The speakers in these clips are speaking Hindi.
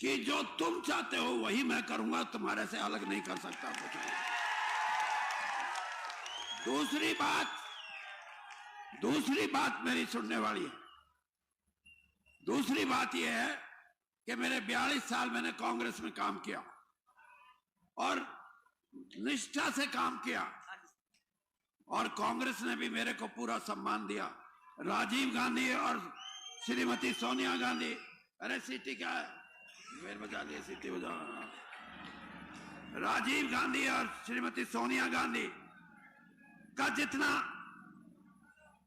कि जो तुम चाहते हो वही मैं करूंगा, तुम्हारे से अलग नहीं कर सकता कुछ नहीं। दूसरी बात मेरी सुनने वाली है। दूसरी बात यह है कि मेरे 42 साल मैंने कांग्रेस में काम किया और निष्ठा से काम किया, और कांग्रेस ने भी मेरे को पूरा सम्मान दिया। राजीव गांधी और श्रीमती सोनिया गांधी, अरे सीटी क्या है, मेरे बजा दिए, सीटी बजा। राजीव गांधी और श्रीमती सोनिया गांधी का जितना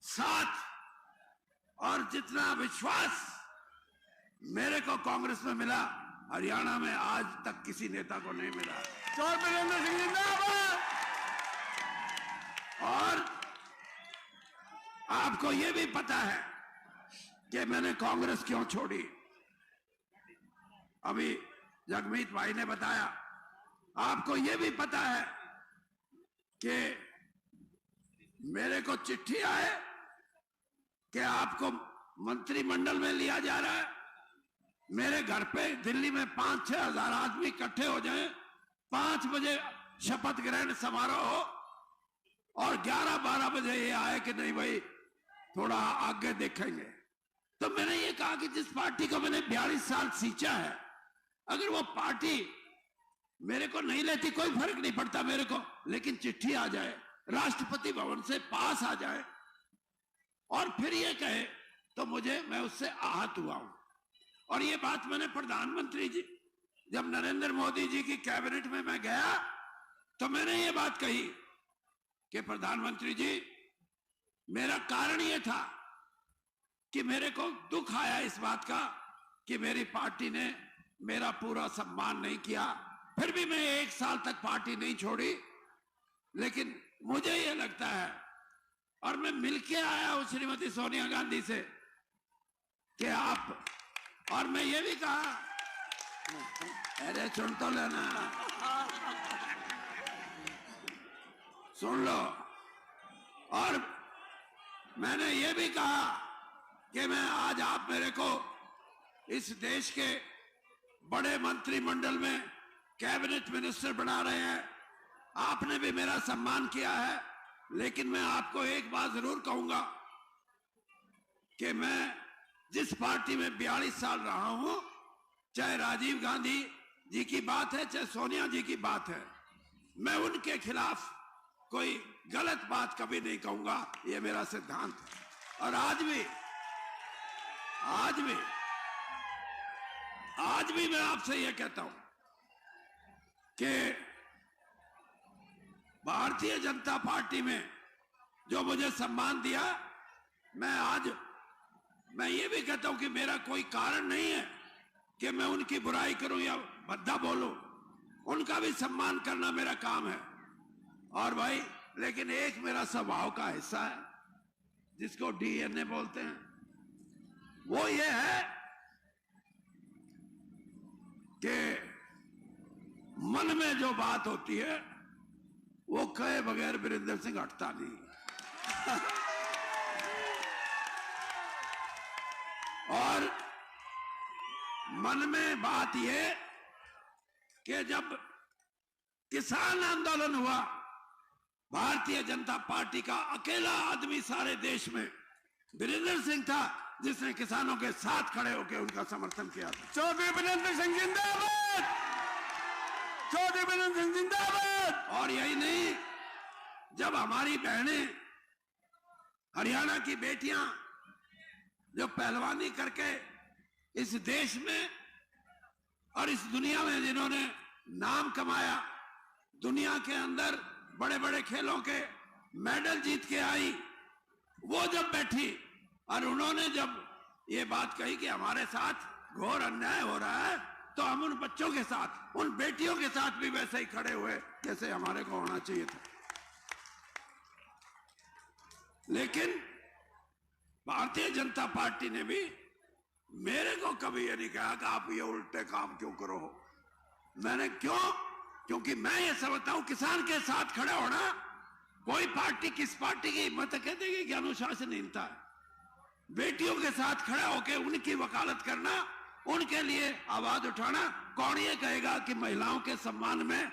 साथ और जितना विश्वास मेरे को कांग्रेस में मिला, हरियाणा में आज तक किसी नेता को नहीं मिला। और आपको यह भी पता है कि मैंने कांग्रेस क्यों छोड़ी। अभी जगमीत भाई ने बताया। आपको यह भी पता है कि मेरे को चिट्ठी आए कि आपको मंत्रिमंडल में लिया जा रहा है। मेरे घर पे दिल्ली में 5-6 हजार आदमी इकट्ठे हो जाएं, 5 बजे शपथ ग्रहण समारोह हो और 11-12 बजे ये आए कि नहीं भाई थोड़ा आगे देखेंगे। तो मैंने ये कहा कि जिस पार्टी को मैंने 42 साल सींचा है, अगर वो पार्टी मेरे को नहीं लेती कोई फर्क नहीं पड़ता मेरे को, लेकिन चिट्ठी आ जाए, राष्ट्रपति भवन से पास आ जाए और फिर ये कहे तो मैं उससे आहत हुआ हूं। और ये बात मैंने प्रधानमंत्री जी, जब नरेंद्र मोदी जी की कैबिनेट में मैं गया तो मैंने ये बात कही कि प्रधानमंत्री जी, मेरा कारण ये था कि मेरे को दुख आया इस बात का कि मेरी पार्टी ने मेरा पूरा सम्मान नहीं किया। फिर भी मैं 1 साल तक पार्टी नहीं छोड़ी, लेकिन मुझे ये लगता है, और मैं मिलके आया हूं श्रीमती सोनिया गांधी से कि आप, और मैं ये भी कहा, अरे सुन तो लेना, सुन लो, और मैंने ये भी कहा कि मैं आज आप मेरे को इस देश के बड़े मंत्रिमंडल में कैबिनेट मिनिस्टर बना रहे हैं, आपने भी मेरा सम्मान किया है, लेकिन मैं आपको एक बात जरूर कहूंगा कि मैं जिस पार्टी में 42 साल रहा हूं, चाहे राजीव गांधी जी की बात है चाहे सोनिया जी की बात है, मैं उनके खिलाफ कोई गलत बात कभी नहीं कहूंगा। ये मेरा सिद्धांत है। और आज भी मैं आपसे ये कहता हूं कि भारतीय जनता पार्टी में जो मुझे सम्मान दिया, मैं ये भी कहता हूं कि मेरा कोई कारण नहीं है कि मैं उनकी बुराई करूं या भद्दा बोलूं। उनका भी सम्मान करना मेरा काम है। और भाई, लेकिन एक मेरा स्वभाव का हिस्सा है जिसको डीएनए बोलते हैं, वो ये है कि मन में जो बात होती है वो कहे बगैर वीरेंद्र सिंह हटता नहीं। और मन में बात ये कि जब किसान आंदोलन हुआ, भारतीय जनता पार्टी का अकेला आदमी सारे देश में वीरेंद्र सिंह था जिसने किसानों के साथ खड़े होकर उनका समर्थन किया था। चौधरी वीरेंद्र सिंह जिंदाबाद, चौधरी वीरेंद्र सिंह जिंदाबाद। और यही नहीं, जब हमारी बहनें, हरियाणा की बेटियां जो पहलवानी करके इस देश में और इस दुनिया में जिन्होंने नाम कमाया, दुनिया के अंदर बड़े बड़े खेलों के मेडल जीत के आई, वो जब बैठी और उन्होंने जब ये बात कही कि हमारे साथ घोर अन्याय हो रहा है, तो हम उन बच्चों के साथ, उन बेटियों के साथ भी वैसे ही खड़े हुए जैसे हमारे को होना चाहिए था। लेकिन भारतीय जनता पार्टी ने भी मेरे को कभी ये नहीं कहा कि आप ये उल्टे काम क्यों करो। मैंने क्योंकि मैं ये समझता हूं किसान के साथ खड़े होना, कोई पार्टी किस पार्टी की हिम्मत कह देगी कि अनुशासनहीनता है। बेटियों के साथ खड़ा होकर उनकी वकालत करना उनके लिए आवाज उठाना। कौन ये कहेगा कि महिलाओं के सम्मान में